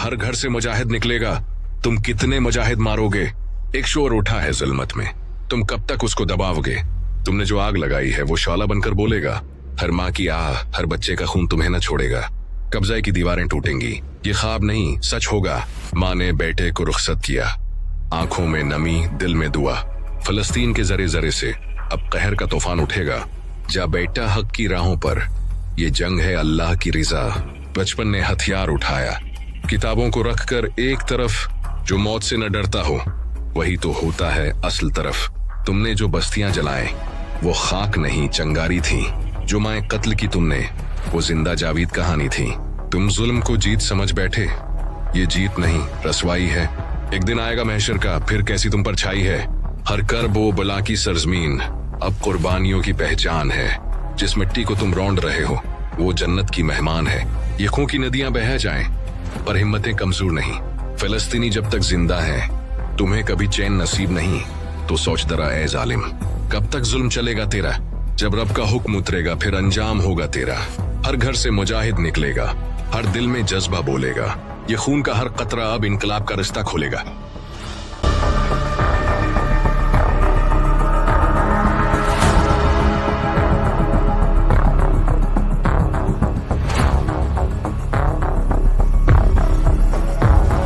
हर घर से मुजाहिद निकलेगा। तुम कितने मुजाहिद मारोगे? एक शोर उठा है जुल्मत में। तुम कब तक उसको दबाओगे? तुमने जो आग लगाई है वो शौला बनकर बोलेगा। हर माँ की आह, हर बच्चे का खून तुम्हें न छोड़ेगा। कब्जे की दीवारें टूटेंगी। ये ख्वाब नहीं, सच होगा। माँ ने बेटे को रुखसत किया, आंखों में नमी, दिल में दुआ। फलस्तीन के जरे जरे से अब कहर का तूफान उठेगा। जा बेटा हक की राहों पर, ये जंग है अल्लाह की रिजा। बचपन ने हथियार उठाया, किताबों को रखकर एक तरफ। जो मौत से न डरता हो वही तो होता है असल तरफ। तुमने जो बस्तियां जलाएं वो खाक नहीं चंगारी थी। जो माए कत्ल की तुमने वो जिंदा जावीद कहानी थी। तुम जुल्म को जीत समझ बैठे, ये जीत नहीं रसवाई है। एक दिन आएगा महशर का, फिर कैसी तुम पर छाई है। हर करब वो बला की सरजमीन अब कुर्बानियों की पहचान है। जिस मिट्टी को तुम रौंद रहे हो वो जन्नत की मेहमान है। ये खून की नदियां बह जाएं पर हिम्मतें कमजोर नहीं। फिलिस्तीनी जब तक जिंदा है तुम्हें कभी चैन नसीब नहीं। तो सोच दरा ए जालिम, कब तक जुल्म चलेगा तेरा? जब रब का हुक्म उतरेगा फिर अंजाम होगा तेरा। हर घर से मुजाहिद निकलेगा, हर दिल में जज्बा बोलेगा। ये खून का हर कतरा अब इनकलाब का रिश्ता खोलेगा।